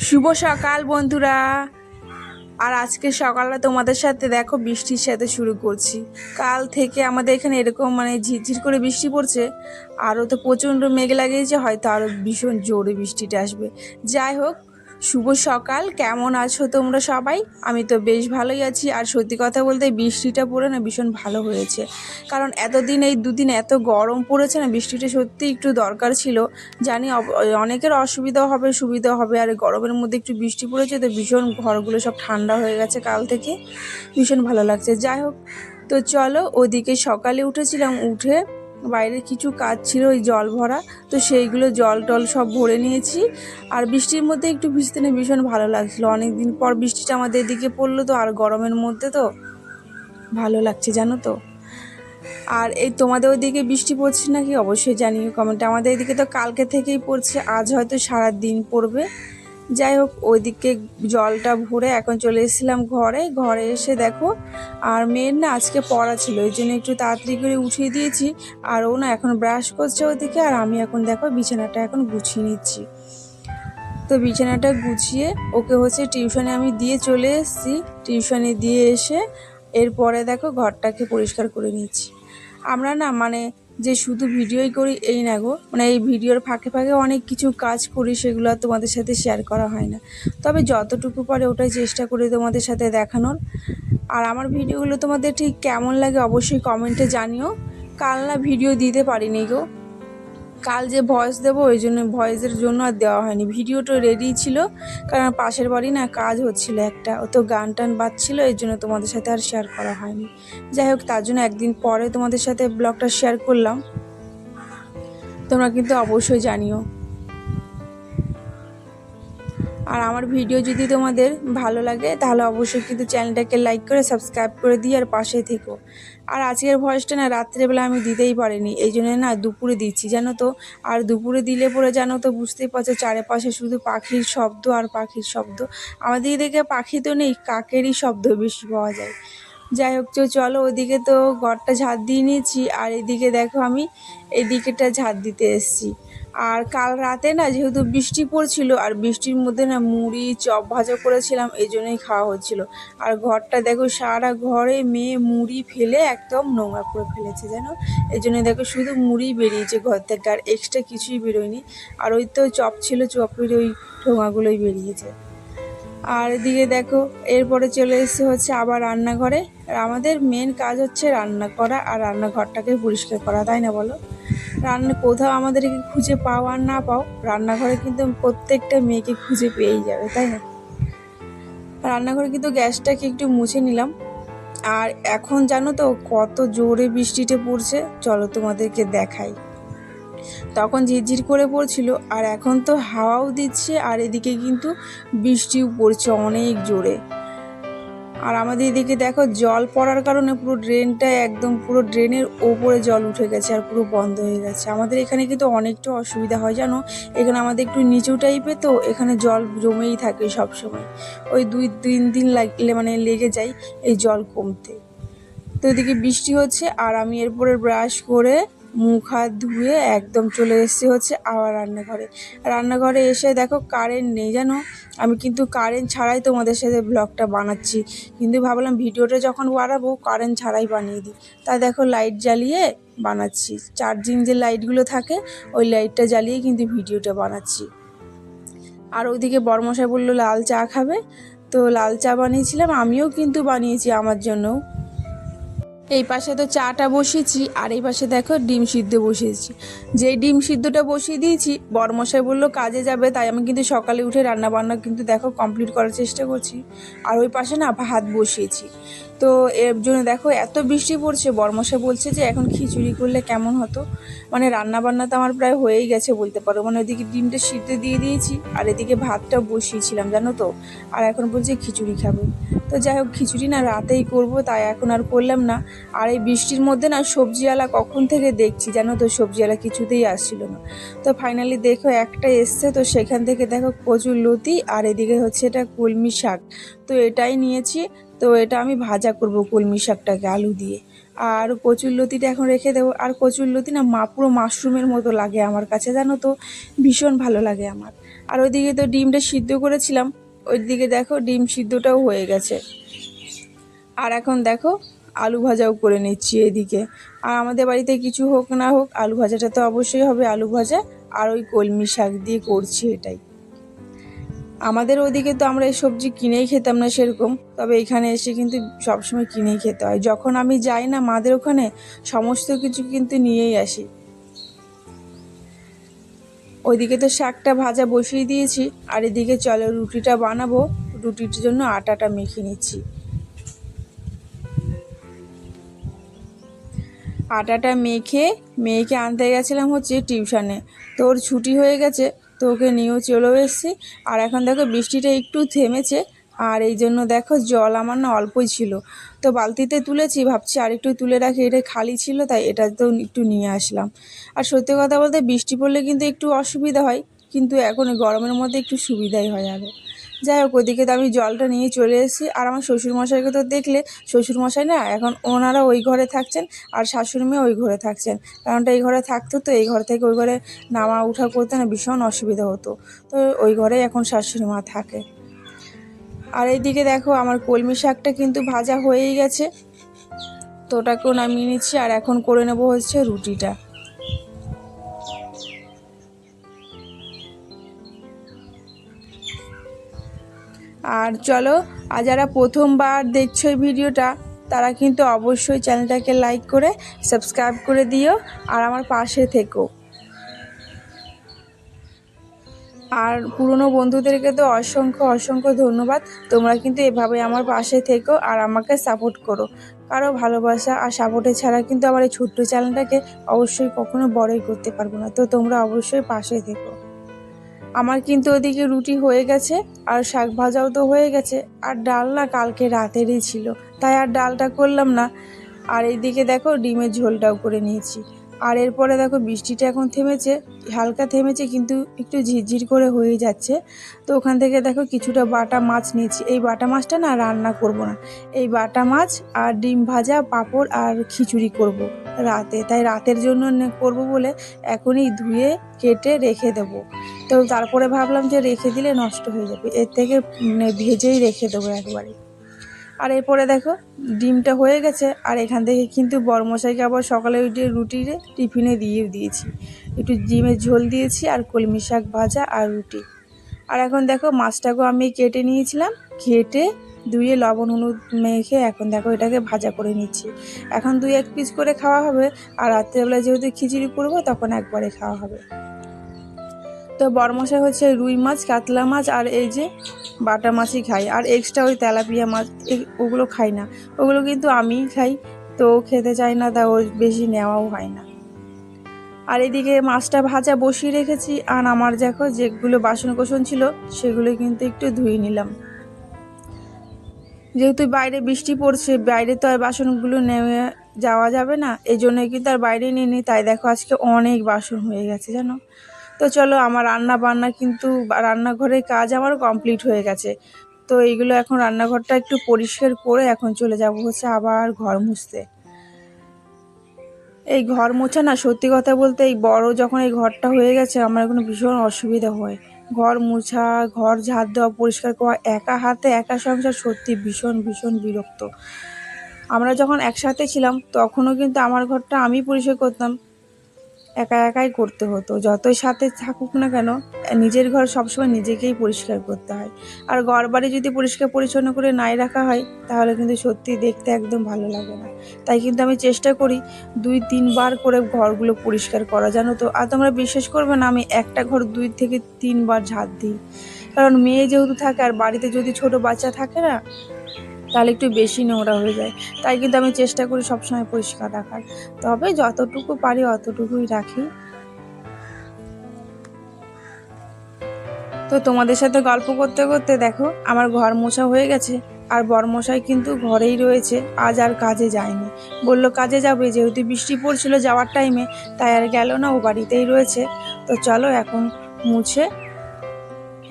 শুভ সকাল বন্ধুরা। আর আজকে সকালটা তোমাদের সাথে দেখো বৃষ্টির সাথে শুরু করছি। কাল থেকে আমাদের এখানে এরকম ঝিরঝির করে বৃষ্টি পড়ছে, আরও তো প্রচণ্ড মেঘ লাগিয়েছে, হয়তো আরও ভীষণ জোরে বৃষ্টিটা আসবে। যাই হোক, শুভ সকাল। কেমন আছো তোমরা সবাই? আমি তো বেশ ভালোই আছি। আর সত্যি কথা বলতে বৃষ্টিটা পড়ে না ভীষণ ভালো হয়েছে, কারণ এতদিন এই দুদিন এত গরম পড়েছে না, বৃষ্টিটা সত্যি একটু দরকার ছিল। জানি অনেকের অসুবিধাও হবে, সুবিধাও হবে। আর গরমের মধ্যে একটু বৃষ্টি পড়েছে তো ভীষণ ঘরগুলো সব ঠান্ডা হয়ে গেছে কাল থেকে, ভীষণ ভালো লাগছে। যাই হোক, তো চলো, ওদিকে সকালে উঠেছিলাম, উঠে বাইরে কিছু কাজ ছিল ওই জল ভরা, তো সেইগুলো জল টল সব ভরে নিয়েছি। আর বৃষ্টির মধ্যে একটু ভিজতে না ভীষণ ভালো লাগছিলো। অনেক দিন পর বৃষ্টিটা আমাদের এদিকে পড়লো তো, আর গরমের মধ্যে তো ভালো লাগছে, জানো তো। আর এই তোমাদের ওইদিকে বৃষ্টি পড়ছে নাকি অবশ্যই জানিও কমেন্টে। আমাদের এদিকে তো কালকে থেকেই পড়ছে, আজ হয়তো সারা দিন পড়বে। যাই হোক, ওইদিকে জলটা ভরে এখন চলে এসেছিলাম ঘরে এসে দেখো, আর মেয়ের না আজকে পড়া ছিল, এই জন্য একটু তাড়াতাড়ি করে উঠিয়ে দিয়েছি। আর ও না এখন ব্রাশ করছে ওদিকে, আর আমি এখন দেখো বিছানাটা এখন গুছিয়ে নিচ্ছি। তো বিছানাটা গুছিয়ে ওকে টিউশনে আমি দিয়ে চলে এসেছি। টিউশনে দিয়ে এসে এরপরে দেখো ঘরটাকে পরিষ্কার করে নিচ্ছি। আমরা না যে শুধু ভিডিওই করি এই না গো, এই ভিডিওর ফাঁকে ফাঁকে অনেক কিছু কাজ করি, সেগুলো আর তোমাদের সাথে শেয়ার করা হয় না। তবে যতটুকু পারে ওটাই চেষ্টা করি তোমাদের সাথে দেখানোর। আর আমার ভিডিওগুলো তোমাদের ঠিক কেমন লাগে অবশ্যই কমেন্টে জানিও। কাল না ভিডিও দিতে পারিনি গো, কাল যে ভয়েস দেবো ওই জন্য ভয়েসের জন্য আর দেওয়া হয়নি। ভিডিওটা রেডি ছিল, কারণ পাশের বাড়ি না কাজ হচ্ছিল একটা, ও তো গান টান বাজছিল, এই জন্য তোমাদের সাথে আর শেয়ার করা হয়নি। যাই হোক, তার জন্য একদিন পরে তোমাদের সাথে ব্লগটা শেয়ার করলাম। তোমরা কিন্তু অবশ্যই জানিও। আর আমার ভিডিও যদি তোমাদের ভালো লাগে তাহলে অবশ্যই কিন্তু চ্যানেলটাকে লাইক করে সাবস্ক্রাইব করে দিই, আর পাশে থেকো। আর আজকের ভয়েসটা না রাত্রেবেলা আমি দিতেই পারিনি, এই জন্য না দুপুরে দিচ্ছি, জানো তো। আর দুপুরে দিলে পরে জানো তো, বুঝতেই পারছো চারিপাশে শুধু পাখির শব্দ আর পাখির শব্দ। আমাদের এদিকে পাখি তো নেই, কাকেরই শব্দ বেশি পাওয়া যায়। যাই হোক, চলো, ওইদিকে তো ঘরটা ঝাড় দিয়ে নিয়েছি, আর এদিকে দেখো আমি এদিকেটা ঝাড় দিতে এসেছি। আর কাল রাতে না যেহেতু বৃষ্টি পড়ছিল, আর বৃষ্টির মধ্যে না মুড়ি চপ ভাজা করেছিলাম, এই জন্যই খাওয়া হচ্ছিল। আর ঘরটা দেখো, সারা ঘরে মেয়ে মুড়ি ফেলে একদম নোংরা করে ফেলেছে জানো। এই জন্য দেখো শুধু মুড়ি বেরিয়েছে ঘর থেকে, আর এক্সট্রা কিছুই বেরোয়নি। আর ওই তো চপ ছিল, চপের ওই ঠোঙাগুলোই বেরিয়েছে। আর এদিকে দেখো এরপরে চলে এসেছে আবার রান্নাঘরে। আর আমাদের মেন কাজ হচ্ছে রান্না করা আর রান্নাঘরটাকে পরিষ্কার করা, তাই না বলো? কোথাও আমাদেরকে খুঁজে পাও আর না পাও, রান্নাঘরে কিন্তু প্রত্যেকটা মেয়েকে খুঁজে পেয়েই যাবে, তাই না? রান্নাঘরে কিন্তু গ্যাসটাকে একটু মুছে নিলাম। আর এখন জানো তো কত জোরে বৃষ্টিটা পড়ছে, চলো তোমাদেরকে দেখাই। তখন ঝিরঝির করে পড়ছিল, আর এখন তো হাওয়াও দিচ্ছে, আর এদিকে কিন্তু বৃষ্টিও পড়ছে অনেক জোরে। আর আমাদের এদিকে দেখো জল পড়ার কারণে পুরো ড্রেনটা একদম পুরো ড্রেনের ওপরে জল উঠে গেছে, আর পুরো বন্ধ হয়ে গেছে। আমাদের এখানে কিন্তু অনেকটা অসুবিধা হয় জানো, এখানে আমাদের একটু নিচু টাইপে, তো এখানে জল জমেই থাকে সব সময়। ওই 2-3 দিন লেগে যায় এই জল কমতে। তো এদিকে বৃষ্টি হচ্ছে, আর আমি এরপরে ব্রাশ করে মুখ হাত ধুয়ে একদম চলে এসেছি আবার রান্নাঘরে এসে দেখো কারেন্ট নেই জানো। আমি কিন্তু কারেন্ট ছাড়াই তোমাদের সাথে ব্লগটা বানাচ্ছি, কিন্তু ভাবলাম ভিডিওটা যখন বানাবো কারেন্ট ছাড়াই বানিয়ে দিই। তা দেখো লাইট জ্বালিয়ে বানাচ্ছি, চার্জিং যে লাইটগুলো থাকে ওই লাইটটা জ্বালিয়ে কিন্তু ভিডিওটা বানাচ্ছি। আর ওইদিকে বড়মশাই বললো লাল চা খাবে, তো লাল চা বানিয়েছিলাম, আমিও কিন্তু বানিয়েছি আমার জন্যও। এই পাশে তো চাটা বসিয়েছি, আর এই পাশে দেখো ডিম সিদ্ধ বসিয়েছি। যেই ডিম সিদ্ধটা বসিয়ে দিয়েছি, বরমশাই বললো কাজে যাবে, তাই আমি কিন্তু সকালে উঠে রান্না বান্না কিন্তু দেখো কমপ্লিট করার চেষ্টা করছি। আর ওই পাশে না ভাত বসিয়েছি। তো এর জন্য দেখো এত বৃষ্টি পড়ছে, বরমশাই বলছে যে এখন খিচুড়ি করলে কেমন হতো। রান্না বান্না তো আমার প্রায় হয়েই গেছে বলতে পারো, ওইদিকে ডিমটা সিদ্ধ দিয়ে দিয়েছি, আর এদিকে ভাতটা বসিয়েছিলাম জানো তো। আর এখন বলছে খিচুড়ি খাবে। তো যাই হোক, খিচুড়ি না রাতেই করব, তাই এখন আর করলাম না। আর এই বৃষ্টির মধ্যে না সবজিওয়ালা কখন থেকে দেখছি জানো তো, সবজিওয়ালা কিছুতেই আসছিল না। তো ফাইনালি দেখো একটা এসছে, তো সেখান থেকে দেখো কচুর লতি, আর এদিকে এটা কলমি শাক। তো এটাই নিয়েছি, তো এটা আমি ভাজা করব কলমি শাকটাকে আলু দিয়ে। আর কচুর লতিটা এখন রেখে দেবো। আর কচুর লতি না পুরো মাশরুমের মতো লাগে আমার কাছে জানো তো, ভীষণ ভালো লাগে আমার। আর ওইদিকে তো ডিমটা সিদ্ধ করেছিলাম, ওইদিকে দেখো ডিম সিদ্ধটাও হয়ে গেছে। আর এখন দেখো আলু ভাজাও করে নিচ্ছি এদিকে। আর আমাদের বাড়িতে কিছু হোক না হোক আলু ভাজাটা তো অবশ্যই হবে, আলু ভাজা আর ওই কলমি শাক দিয়ে করছি এটাই। আমাদের ওদিকে তো আমরা এই সবজি কিনেই খেতাম না সেরকম, তবে এখানে এসে কিন্তু সবসময় কিনেই খেতে হয়। যখন আমি যাই না মাদের ওখানে সমস্ত কিছু কিন্তু নিয়েই আসি। ওইদিকে তো শাকটা ভাজা বসিয়ে দিয়েছি, আর এদিকে চলো রুটিটা বানাবো। রুটির জন্য আটাটা মেখে নিচ্ছি। আটাটা মেখে মেয়েকে আনতে গেছিলাম হচ্ছে টিউশনে, তো ওর ছুটি হয়ে গেছে, তো ওকে নিয়েও চলেও এসেছি। আর এখন দেখো বৃষ্টিটা একটু থেমেছে, আর এই জন্য দেখো জল আমার না অল্পই ছিল, তো বালতিতে তুলেছি, ভাবছি আর একটু তুলে রাখি, এটা খালি ছিল তাই এটা তো একটু নিয়ে আসলাম। আর সত্যি কথা বলতে বৃষ্টি পড়লে কিন্তু একটু অসুবিধা হয়, কিন্তু এখন গরমের মধ্যে একটু সুবিধাই হয় আরও। যাই হোক, ওদিকে তো আমি জলটা নিয়ে চলে এসেছি। আর আমার শ্বশুরমশাইকে তো দেখলে, শ্বশুরমশাই না এখন ওনারা ওই ঘরে থাকছেন আর শাশুড়ি মেয়ে ওই ঘরে থাকছেন। কারণটা এই ঘরে থাকতো, তো এই ঘর থেকে ওই ঘরে নামা উঠা করতে না ভীষণ অসুবিধা হতো, তো ওই ঘরেই এখন শাশুড়ি মা থাকে। আর এইদিকে দেখো আমার কলমি শাকটা কিন্তু ভাজা হয়েই গেছে, তো ওটাকেও নামিয়ে নিচ্ছি। আর এখন করে নেবো হচ্ছে রুটিটা। আর চলো, আর যারা প্রথমবার দেখছো এই ভিডিওটা তারা কিন্তু অবশ্যই চ্যানেলটাকে লাইক করে সাবস্ক্রাইব করে দিও, আর আমার পাশে থেকো। আর পুরনো বন্ধুদেরকে তো অসংখ্য অসংখ্য ধন্যবাদ, তোমরা কিন্তু এভাবে আমার পাশে থেকো আর আমাকে সাপোর্ট করো। কারো ভালোবাসা আর সাপোর্টে ছাড়া কিন্তু আমার এই ছোট্ট চ্যানেলটাকে অবশ্যই কখনো বড়ই করতে পারবো না, তো তোমরা অবশ্যই পাশে থেকো। আমার কিন্তু ওদিকে রুটি হয়ে গেছে, আর শাক ভাজাও তো হয়ে গেছে, আর ডাল না কালকে রাতেরই ছিল, তাই আর ডালটা করলাম না। আর এইদিকে দেখো ডিমের ঝোলটাও করে নিয়েছি। আর এরপরে দেখো বৃষ্টিটা এখন থেমেছে, হালকা থেমেছে, কিন্তু একটু ঝিরঝির করে হয়ে যাচ্ছে। তো ওখান থেকে দেখো কিছুটা বাটা মাছ নিয়েছি। এই বাটা মাছটা না রান্না করব না, এই বাটা মাছ আর ডিম ভাজা, পাঁপড় আর খিচুড়ি করব রাতে, তাই রাতের জন্য করব বলে এখনই ধুয়ে কেটে রেখে দেবো। তো তারপরে ভাবলাম যে রেখে দিলে নষ্ট হয়ে যাবে, এর থেকে ভেজেই রেখে দেবো একবারে। আর এরপরে দেখো ডিমটা হয়ে গেছে, আর এখান থেকে কিন্তু বড়মশাইকে আবার সকালে ওই রুটিরে টিফিনে দিয়ে দিয়েছি, একটু ডিমের ঝোল দিয়েছি আর কলমি শাক ভাজা আর রুটি। আর এখন দেখো মাছটাকেও আমি কেটে নিয়েছিলাম, কেটে ধুয়ে লবণ হলুদ মেখে এখন দেখো এটাকে ভাজা করে নিচ্ছি। এখন 2-1 পিস করে খাওয়া হবে, আর রাত্রেবেলা যেহেতু খিচুড়ি করবো তখন একবারে খাওয়া হবে। তো বড়মশাই হচ্ছে রুই মাছ, কাতলা মাছ আর এই যে বাটা মাছই খাই, আর এক্সট্রা ওই তেলাপিয়া মাছ ওগুলো খাই না, ওগুলো কিন্তু আমিই খাই, তো খেতে চাই না, তা ওর বেশি নেওয়াও হয় না। আর এদিকে মাছটা ভাজা বসিয়ে রেখেছি, আর আমার দেখো যেগুলো বাসন কোসন ছিল সেগুলো কিন্তু একটু ধুয়ে নিলাম। যেহেতু বাইরে বৃষ্টি পড়ছে, বাইরে তো আর বাসনগুলো নেমে যাওয়া যাবে না, এই জন্যই কিন্তু আর বাইরে নিয়ে নিই, তাই দেখো আজকে অনেক বাসন হয়ে গেছে জানো। তো চলো, আমার রান্না বান্না কিন্তু রান্নাঘরের কাজ আমার কমপ্লিট হয়ে গেছে, তো এইগুলো এখন রান্নাঘরটা একটু পরিষ্কার করে এখন চলে যাব হচ্ছে আবার ঘর মুছতে। এই ঘর মোছা না সত্যি কথা বলতে এই বড় যখন এই ঘরটা হয়ে গেছে আমার এখন ভীষণ অসুবিধা হয়। ঘর মোছা, ঘর ঝাড় দেওয়া, পরিষ্কার করা, একা হাতে একা সংসার, সত্যি ভীষণ ভীষণ বিরক্ত। আমরা যখন একসাথে ছিলাম তখনও কিন্তু আমার ঘরটা আমি পরিষ্কার করতাম, একা একাই করতে হতো। যতই সাথে থাকুক না কেন, নিজের ঘর সবসময় নিজেকেই পরিষ্কার করতে হয়। আর ঘর বাড়ি যদি পরিষ্কার পরিচ্ছন্ন করে নাই রাখা হয় তাহলে কিন্তু সত্যি দেখতে একদম ভালো লাগে না। তাই কিন্তু আমি চেষ্টা করি 2-3 বার করে ঘরগুলো পরিষ্কার করা, জানো তো। আর তোমরা বিশ্বাস করবে না, আমি একটা ঘর 2 থেকে 3 বার ঝাড় দিই, কারণ মেয়ে যেহেতু থাকে আর বাড়িতে যদি ছোট বাচ্চা থাকে না তাহলে একটু বেশি নোংরা হয়ে যায়। তাই কিন্তু আমি চেষ্টা করি সবসময় পরিষ্কার রাখার, তবে যতটুকু পারি অতটুকুই রাখি। তো তোমাদের সাথে গল্প করতে করতে দেখো আমার ঘর মোছা হয়ে গেছে, আর বরমশাই কিন্তু ঘরেই রয়েছে, আজ আর কাজে যায়নি। বলল কাজে যাবে, যেহেতু বৃষ্টি পড়ছিল যাওয়ার টাইমে, তাই আর গেল না, ও বাড়িতেই রয়েছে। তো চলো এখন মুছে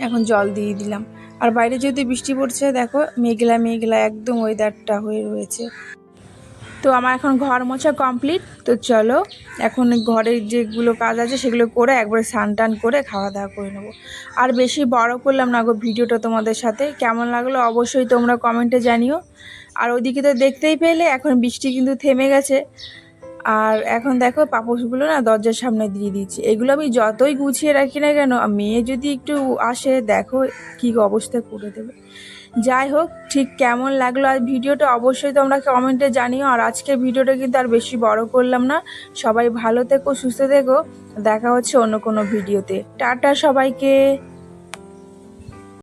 এখন জল দিয়ে দিলাম। আর বাইরে যদি বৃষ্টি পড়ছে দেখো মেঘলা মেঘলা একদম ওয়েদারটা হয়ে রয়েছে। তো আমার এখন ঘর মোছা কমপ্লিট। তো চলো এখন ঘরের যেগুলো কাজ আছে সেগুলো করে একবারে স্নান টান করে খাওয়া দাওয়া করে নেবো। আর বেশি বড় করলাম না গো ভিডিওটা, তোমাদের সাথে কেমন লাগলো অবশ্যই তোমরা কমেন্টে জানিও। আর ওইদিকে তো দেখতেই পেলে এখন বৃষ্টি কিন্তু থেমে গেছে। আর এখন দেখো পাপোশগুলো না দরজার সামনে দিয়ে দিচ্ছি। এগুলো আমি যতই গুছিয়ে রাখি না কেন, মেয়ে যদি একটু আসে দেখো কী অবস্থা করে দেবে। যাই হোক, ঠিক কেমন লাগলো আর ভিডিওটা অবশ্যই তোমরা কমেন্টে জানিও। আর আজকে ভিডিওটা কিন্তু আর বেশি বড় করলাম না। সবাই ভালো থেকো, সুস্থ থেকো, দেখা হচ্ছে অন্য কোনো ভিডিওতে। টাটা সবাইকে।